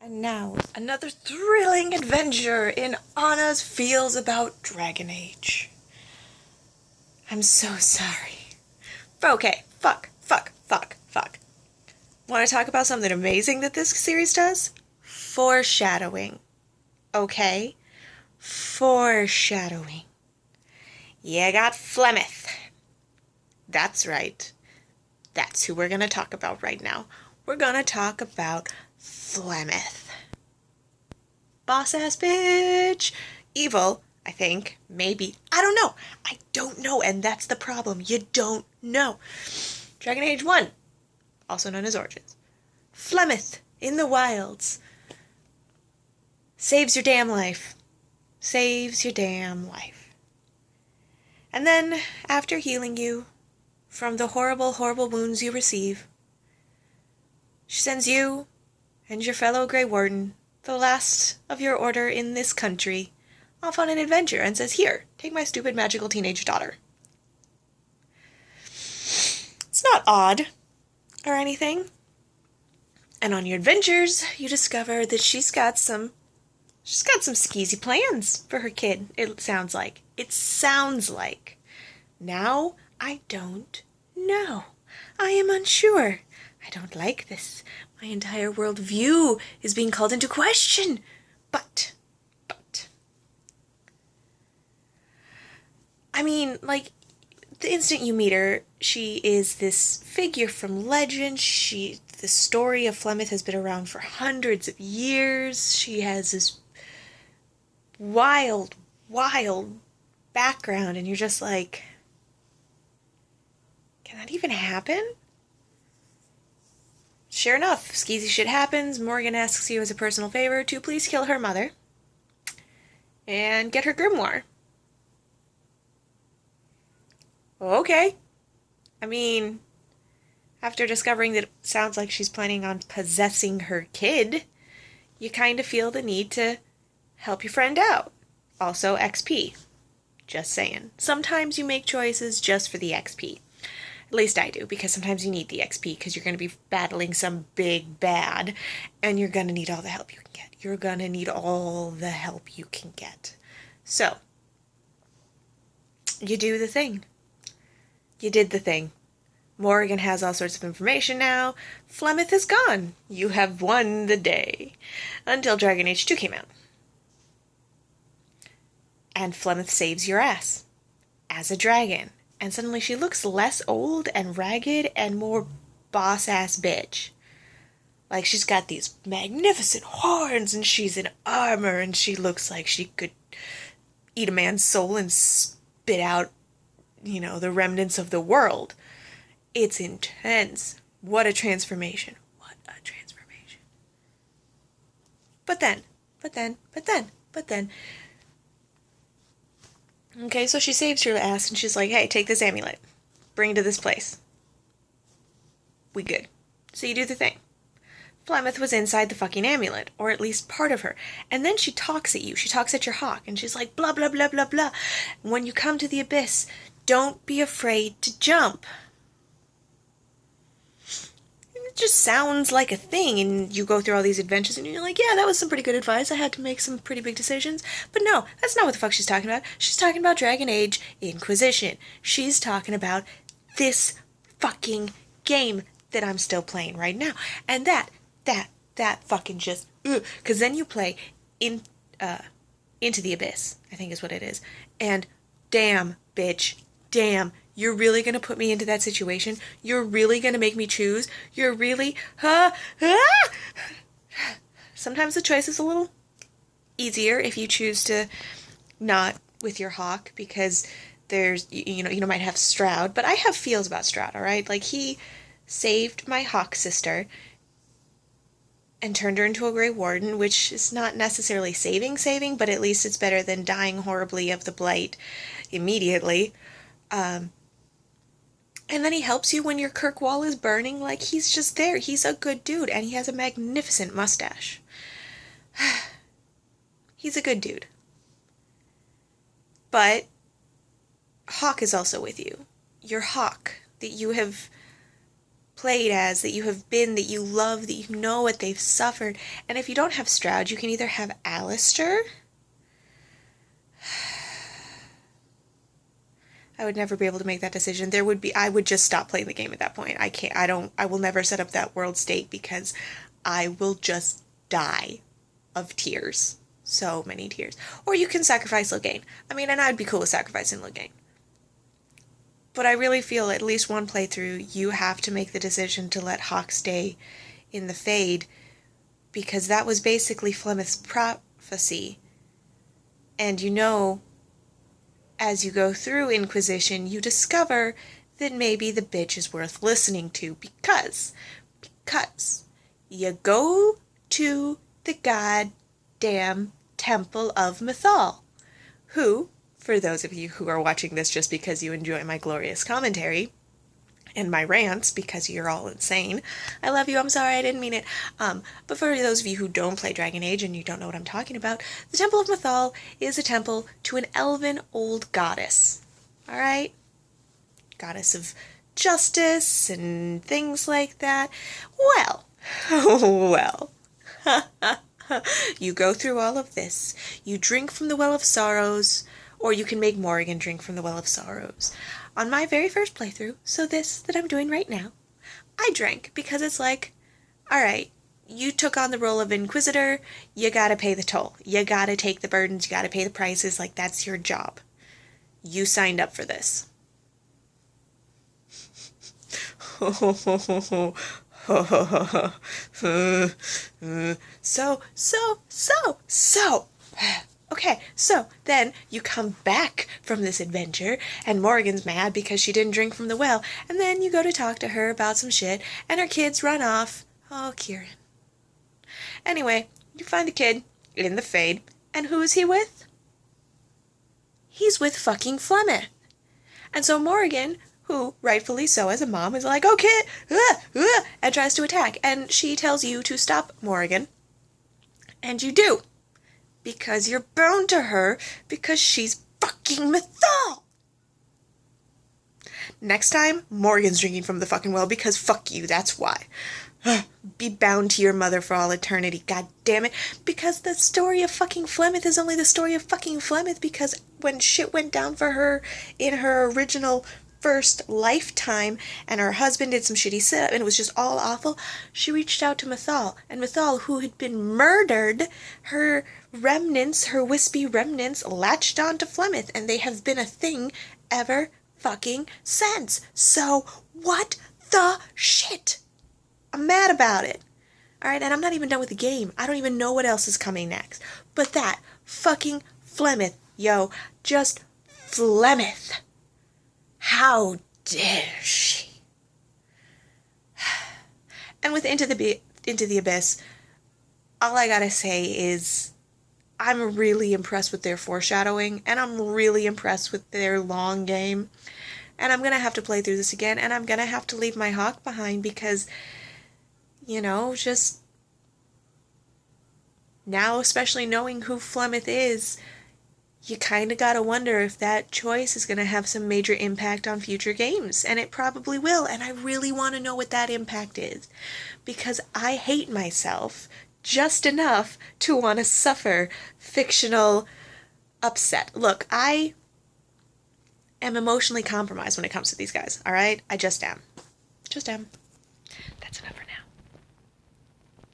And now, another thrilling adventure in Anna's Feels About Dragon Age. I'm so sorry. Okay, fuck. Want to talk about something amazing that this series does? Foreshadowing. Okay? Foreshadowing. You got Flemeth. That's right. That's who we're going to talk about right now. We're going to talk about Flemeth. Boss-ass bitch. Evil, I think. Maybe. I don't know. I don't know, and that's the problem. You don't know. Dragon Age 1, also known as Origins. Flemeth in the wilds. Saves your damn life. Saves your damn life. And then, after healing you from the horrible, horrible wounds you receive, she sends you and your fellow Grey Warden, the last of your order in this country, off on an adventure and says, "Here, take my stupid magical teenage daughter." It's not odd or anything. And on your adventures, you discover that she's got some skeezy plans for her kid, it sounds like. It sounds like. Now, I don't know. I am unsure. I don't like this. My entire worldview is being called into question. But, I mean, like, the instant you meet her, she is this figure from legend. The story of Flemeth has been around for hundreds of years. She has this wild background, and you're just like, can that even happen? Sure enough, skeezy shit happens. Morgan asks you as a personal favor to please kill her mother and get her grimoire. Okay. I mean, after discovering that it sounds like she's planning on possessing her kid, you kind of feel the need to help your friend out. Also, XP. Just saying. Sometimes you make choices just for the XP. At least I do, because sometimes you need the XP because you're going to be battling some big bad, and you're going to need all the help you can get. You're going to need all the help you can get. So, you do the thing. You did the thing. Morgan has all sorts of information now. Flemeth is gone. You have won the day. Until Dragon Age 2 came out. And Flemeth saves your ass. As a dragon. And suddenly she looks less old and ragged and more boss-ass bitch. Like, she's got these magnificent horns and she's in armor and she looks like she could eat a man's soul and spit out, the remnants of the world. It's intense. What a transformation. What a transformation. But then. Okay, so she saves your ass and she's like, "Hey, take this amulet. Bring it to this place. We good." So you do the thing. Flemeth was inside the fucking amulet, or at least part of her. And then she talks at you. She talks at your hawk, and she's like, blah, blah, blah, blah, blah. When you come to the abyss, don't be afraid to jump. It just sounds like a thing, and you go through all these adventures, and you're like, yeah, that was some pretty good advice. I had to make some pretty big decisions. But no, that's not what the fuck she's talking about. She's talking about Dragon Age Inquisition. She's talking about this fucking game that I'm still playing right now. And that fucking just, because then you play Into the Abyss, I think is what it is. And damn, bitch, damn, you're really gonna put me into that situation? You're really gonna make me choose? You're really, Sometimes the choice is a little easier if you choose to not with your hawk, because there's, you might have Stroud, but I have feels about Stroud, alright? Like, he saved my hawk sister and turned her into a Grey Warden, which is not necessarily saving, but at least it's better than dying horribly of the blight immediately. And then he helps you when your Kirkwall is burning. Like, he's just there. He's a good dude, and he has a magnificent mustache. He's a good dude. But Hawk is also with you. Your hawk that you have played as, that you have been, that you love, that you know what they've suffered. And if you don't have Stroud, you can either have Alistair. I would never be able to make that decision. I would just stop playing the game at that point. I will never set up that world state because I will just die of tears. So many tears. Or you can sacrifice Logain. I mean, and I'd be cool with sacrificing Logain. But I really feel at least one playthrough, you have to make the decision to let Hawk stay in the Fade, because that was basically Flemeth's prophecy. And you know, as you go through Inquisition, you discover that maybe the bitch is worth listening to, because you go to the goddamn Temple of Mythal, who, for those of you who are watching this just because you enjoy my glorious commentary and my rants because you're all insane, I love you, I'm sorry, I didn't mean it. But for those of you who don't play Dragon Age and you don't know what I'm talking about, the Temple of Mythal is a temple to an elven old goddess. Alright? Goddess of justice and things like that. Well, well. You go through all of this. You drink from the Well of Sorrows, or you can make Morrigan drink from the Well of Sorrows. On my very first playthrough, so this that I'm doing right now, I drank because it's like, alright, you took on the role of Inquisitor, you gotta pay the toll. You gotta take the burdens, you gotta pay the prices, like that's your job. You signed up for this. So. Okay, so then you come back from this adventure, and Morgan's mad because she didn't drink from the well, and then you go to talk to her about some shit, and her kids run off. Oh, Kieran. Anyway, you find the kid in the Fade, and who is he with? He's with fucking Flemeth. And so Morgan, who, rightfully so as a mom, is like, okay, and tries to attack, and she tells you to stop Morgan, and you do. Because you're bound to her, because she's fucking Mythal. Next time, Morgan's drinking from the fucking well, because fuck you, that's why. Be bound to your mother for all eternity, god damn it. Because the story of fucking Flemeth is only the story of fucking Flemeth, because when shit went down for her in her original first lifetime, and her husband did some shitty stuff, and it was just all awful, she reached out to Mythal, and Mythal, who had been murdered, her remnants, her wispy remnants, latched on to Flemeth, and they have been a thing ever fucking since. So, what the shit? I'm mad about it. Alright, and I'm not even done with the game. I don't even know what else is coming next. But that fucking Flemeth, yo, just Flemeth. How dare she? And with Into the Abyss, all I gotta say is I'm really impressed with their foreshadowing, and I'm really impressed with their long game. And I'm gonna have to play through this again, and I'm gonna have to leave my Hawk behind because, you know, just now, especially knowing who Flemeth is, you kind of gotta wonder if that choice is gonna have some major impact on future games, and it probably will, and I really want to know what that impact is, because I hate myself just enough to want to suffer fictional upset. Look, I am emotionally compromised when it comes to these guys, alright? I just am. Just am. That's enough for